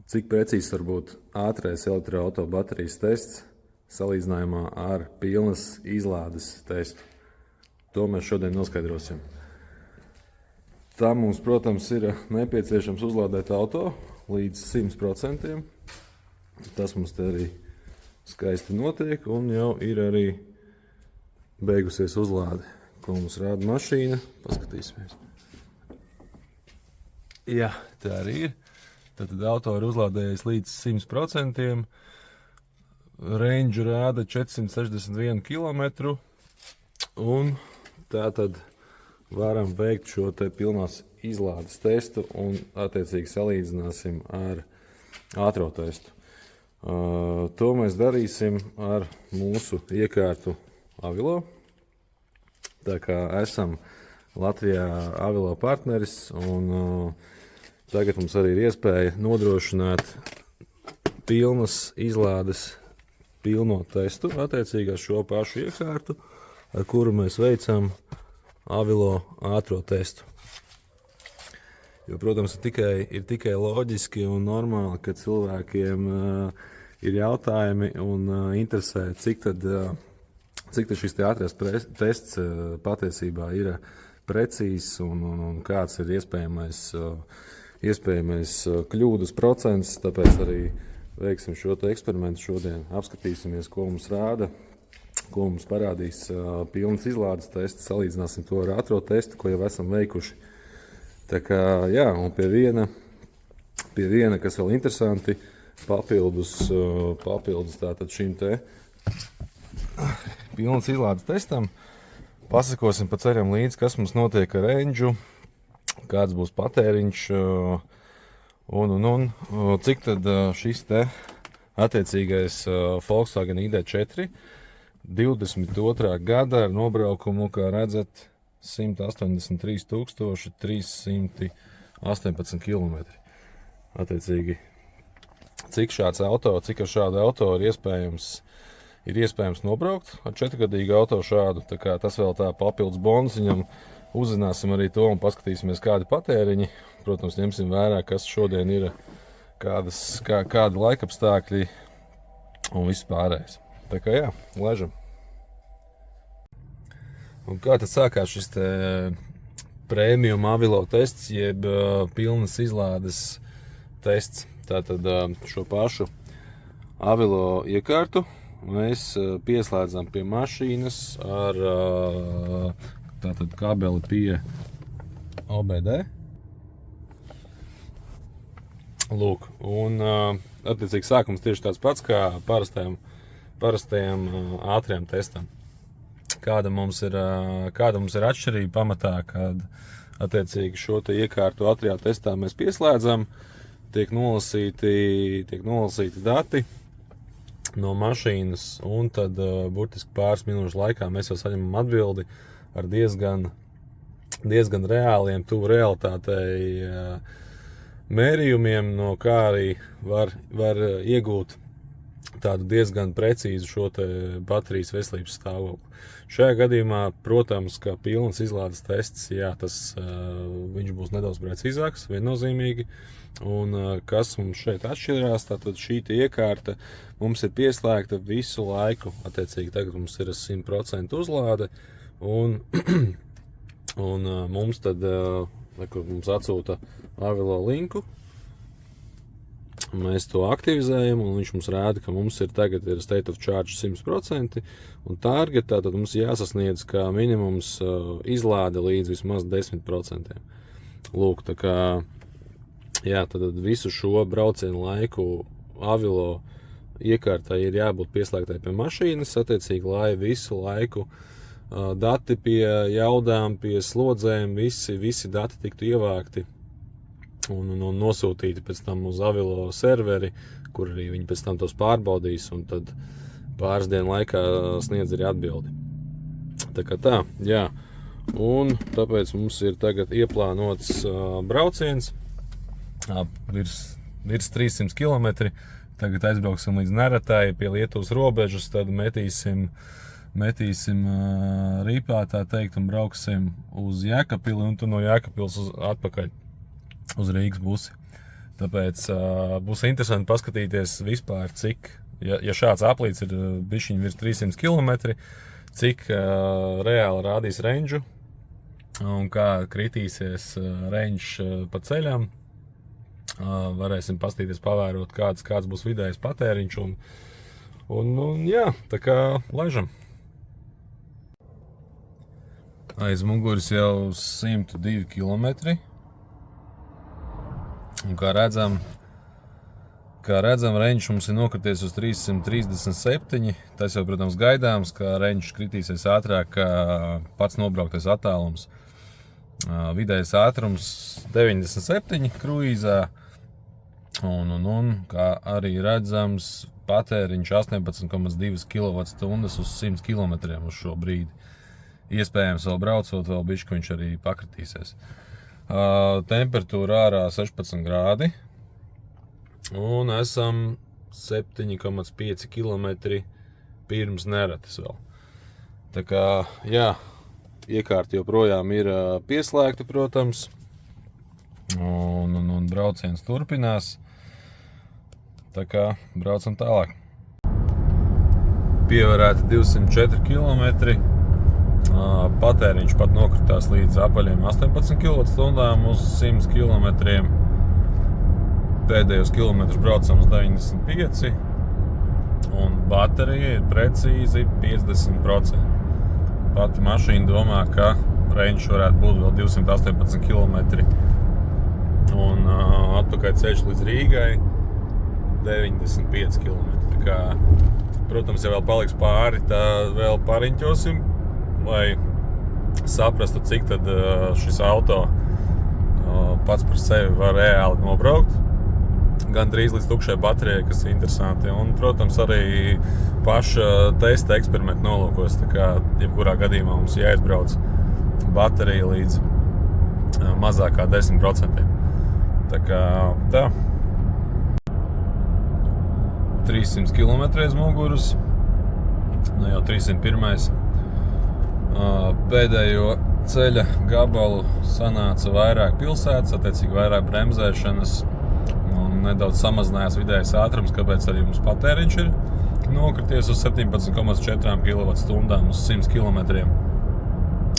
cik precīzs var būt ātrais elektroauto baterijas tests salīdzinājumā ar pilnas izlādes testu. To mēs šodien noskaidrosim. Tam mums, protams, ir nepieciešams uzlādēt auto līdz 100%. Tas mums te arī skaisti notiek, un jau ir arī beigusies uzlāde, ko mums rāda mašīna. Paskatīsimies. Jā, tā arī ir. Tad auto ir uzlādējies līdz 100%. Range rāda 461 km. Un tā tad varam veikt šo te pilnās izlādes testu un attiecīgi salīdzināsim ar ātro testu. To mēs darīsim ar mūsu iekārtu Avilo. Tā kā esam Latvijā Avilo partneris, un tagad mums arī ir iespēja nodrošināt pilnas izlādes pilno testu attiecīgi ar šo pašu iekārtu, ar kuru mēs veicam Avilo ātro testu. Jo, protams, ir tikai loģiski un normāli, ka cilvēkiem ir jautājumi un interesē, cik tad šis te ātrais tests patiesībā ir precīzs un kāds ir iespējamais kļūdas procents. Tāpēc arī veiksim šo te eksperimentu šodien. Apskatīsimies, ko mums rāda, ko mums parādīs pilnas izlādes tests. Salīdzināsim to ar ātro testu, ko jau esam veikuši. Tā kā, jā, un pie viena, kas vēl interesanti, papildus tātad šim te pilnas izlādes testam, pasakosim pa ceļam līdzi, kas mums notiek ar range, kāds būs patēriņš, un cik tad šis te attiecīgais Volkswagen ID4 22. gada ar nobraukumu, kā redzat, 183 318 km. Attiecīgi, cik ar šādu auto ir iespējams nobraukt ar 4-gadīgu auto šādu. Tā kā tas vēl tā papildus bonus viņam. Uzzināsim arī to un paskatīsimies, kādi patēriņi. Protams, ņemsim vērā, kas šodien ir, kādi laikapstākļi un viss pārējais. Tā kā jā, laižam. Un kā tad sākās šis te premium Avilo tests, jeb pilnas izlādes tests? Tātad šo pašu Avilo iekārtu mēs pieslēdzam pie mašīnas ar tātad kabeli pie OBD. Lūk, un attiecīgi sākums tieši tāds pats kā parastajam ātriem testam. Kāda mums ir atšķirība pamatā, kad attiecīgi šo te iekārtu ātrajā testā mēs pieslēdzam, tiek nolasīti dati no mašīnas, un tad burtiski pāris minūšu laikā mēs jau saņemam atbildi ar diezgan reāliem, tuvu realitātei mērījumiem, no kā arī var iegūt tādu diezgan precīzu šo te baterijas veselības stāvokli. Šajā gadījumā, protams, ka pilnas izlādes tests, jā, viņš būs nedaudz precīzāks, viennozīmīgi. Un kas mums šeit atšķirās, tātad šī iekārta mums ir pieslēgta visu laiku. Attiecīgi tagad mums ir 100% uzlāde, un mums tad, kur mums atsūta Avilo linku, mēs to aktivizējam, un viņš mums rāda, ka mums tagad ir state of charge 100%, un target, tātad mums jāsasniedz kā minimums izlāde līdz vismaz 10%. Lūk, tā kā, jā, tad visu šo braucienu laiku Avilo iekārtai ir jābūt pieslēgtai pie mašīnas, attiecīgi, lai visu laiku dati pie jaudām, pie slodzēm, visi dati tiktu ievākti un nosūtīti pēc tam uz Avilo serveri, kur arī viņi pēc tam tos pārbaudīs, un tad pāris dienu laikā sniedz arī atbildi. Tā kā tā, jā. Un tāpēc mums ir tagad ieplānots brauciens virs 300 km. Tagad aizbrauksim līdz Neretai pie Lietuvas robežas, tad metīsim rīpā, tā teikt, un brauksim uz Jēkabpili, un tu no Jēkabpils atpakaļ uz Rīgas busi. Tāpēc būs interesanti paskatīties vispār, cik, ja šāds aplīts ir bišķiņ virs 300 km, cik reāli rādīs range un kā kritīsies range pa ceļam. Varēsim pastīties, pavērot, kāds būs vidējais patēriņš un jā, tā kā laižam. Aiz muguras jau 102 km. Un kā redzam, range mums ir nokrities uz 337. Tas jau, protams, gaidāms, ka range kritīsies ātrāk kā pats nobrauktais attālums. Vidējais ātrums 97 kruīzā. Un kā arī redzams, patēriņš 18,2 kWh uz 100 km uz šo brīdi. Iespējams, vēl braucot, vēl bišķi viņš arī pakritīsies. Temperatūra ārā 16 grādi un esam 7,5 km pirms Nerates vēl. Tā kā, jā, iekārta joprojām ir pieslēgta, protams, un brauciens turpinās. Tā kā braucam tālāk. Pievarēti 204 km. Patēriņš pat nokritās līdz apaļiem 18 kWh uz 100 km. Pēdējos kilometrus braucam uz 95. Un baterija ir precīzi 50%. Pati mašīna domā, ka range varētu būt vēl 218 km. Un atpakaļ ceļš līdz Rīgai 95 km. Tā kā, protams, ja vēl paliks pāri, tā vēl pariņķosim, lai saprastu, cik tad šis auto pats par sevi var reāli nobraukt. Gan drīz līdz tukšai baterijai, kas ir interesanti. Un, protams, arī paša testa eksperimenta nolūkos. Tā kā jebkurā gadījumā mums jāizbrauc baterija līdz mazākā 10%. Tā kā tā. 300 km aiz muguras. Nu jau 301. Pēdējo ceļa gabalu sanāca vairāk pilsētas, attiecīgi vairāk bremzēšanas un nedaudz samazinājās vidējais ātrums, kāpēc arī mums patēriņš ir nokrities uz 17,4 kWh uz 100 km.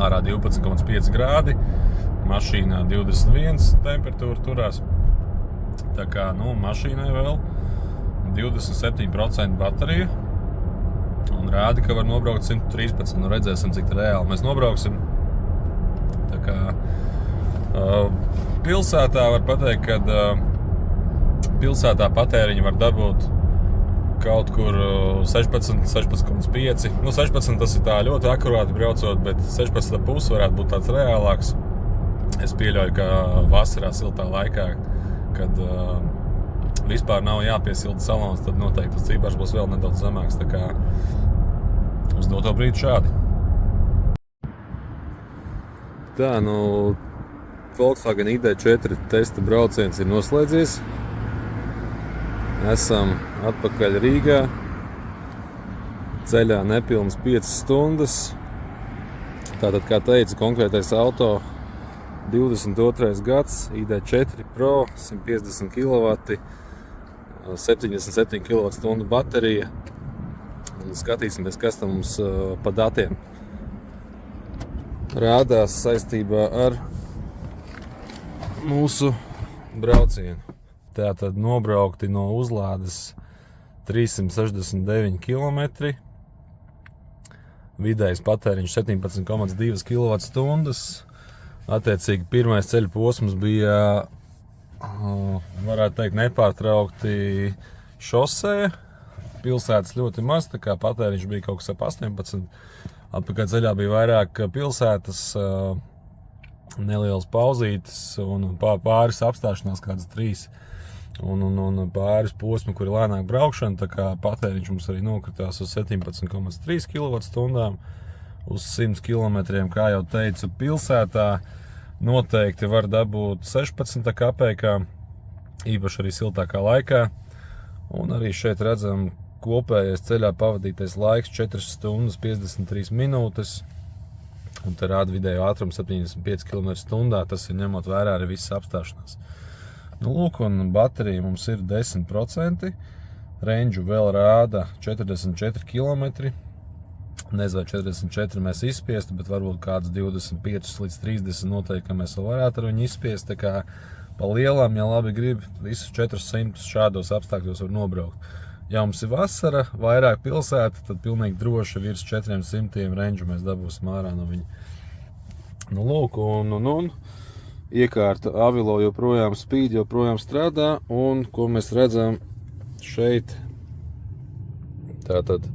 Ārā 12,5 grādi, mašīnā 21 temperatūra turās. Tā kā, mašīnai vēl 27% baterija. Un rādi, ka var nobraukt 113. Redzēsim, cik reāli mēs nobrauksim. Tā kā pilsētā var pateikt, ka pilsētā patēriņu var dabūt kaut kur 16, 16,5. 16 tas ir tā ļoti akurāti braucot, bet 16,5 varētu būt tāds reālāks. Es pieļauju, ka vasarā siltā laikā, kad vispār nav jāpiesilda salons, tad noteikti tas cipars būs vēl nedaudz zemāks. Tā kā uz doto brīdi šādi. Tā, Volkswagen ID4 testa brauciens ir noslēdzies. Esam atpakaļ Rīgā. Ceļā nepilnas 5 stundas. Tātad, kā teica, konkrētais auto 22. gads, ID4 Pro, 150 kW, 77 kWh baterija. Un skatīsimies, kas tam mums pa datiem rādās saistībā ar mūsu braucienu. Tātad nobraukti no uzlādes 369 km. Vidējais patēriņš 17,2 kWh. Attiecīgi, pirmais ceļa posms bija, varētu teikt, nepārtraukti šosē. Pilsētas ļoti maz, tā kā patēriņš bija kaut kas ap 18. Atpakaļ ceļā bija vairāk pilsētas, nelielas pauzītes un pāris apstāšanās, kādas 3. Un pāris posmi, kur ir lēnāk braukšana, tā kā patēriņš mums arī nokritās uz 17,3 kWh uz 100 km. Kā jau teicu, pilsētā noteikti var dabūt 16 kapekā, īpaši arī siltākā laikā. Un arī šeit redzam kopējais ceļā pavadītais laiks 4 stundas 53 minūtes. Un te rāda vidējo ātrumu 75 km/h, tas ir ņemot vērā arī visas apstāšanās. Nu, lūk, un baterija mums ir 10%. Range vēl rāda 44 km. Nezinu, 44 mēs izspiesti, bet varbūt kāds 25 līdz 30 noteikti, ka mēs vēl varētu ar viņu izspiest. Tā kā pa lielam, ja labi grib, visus 400 šādos apstākļos var nobraukt. Ja mums ir vasara, vairāk pilsēta, tad pilnīgi droši virs 400 range mēs dabūsim ārā no viņa. Nu, lūk, un iekārta Avilo joprojām spīd, joprojām strādā, un ko mēs redzam šeit, tātad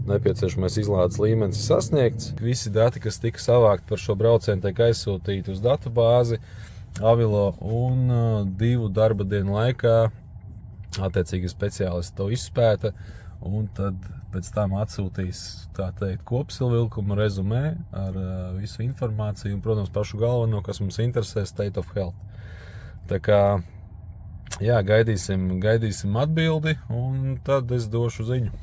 nepieciešamais izlādes līmenis ir sasniegts. Visi dati, kas tika savākt par šo braucienu, tiek aizsūtīti uz datubāzi Avilo, un 2 darba dienu laikā attiecīgi speciālisti to izpēta, un tad pēc tam atsūtīs, tā teikt, kopsavilkumu rezumē ar visu informāciju un, protams, pašu galveno, kas mums interesē, state of health. Tā kā, jā, gaidīsim atbildi, un tad es došu ziņu.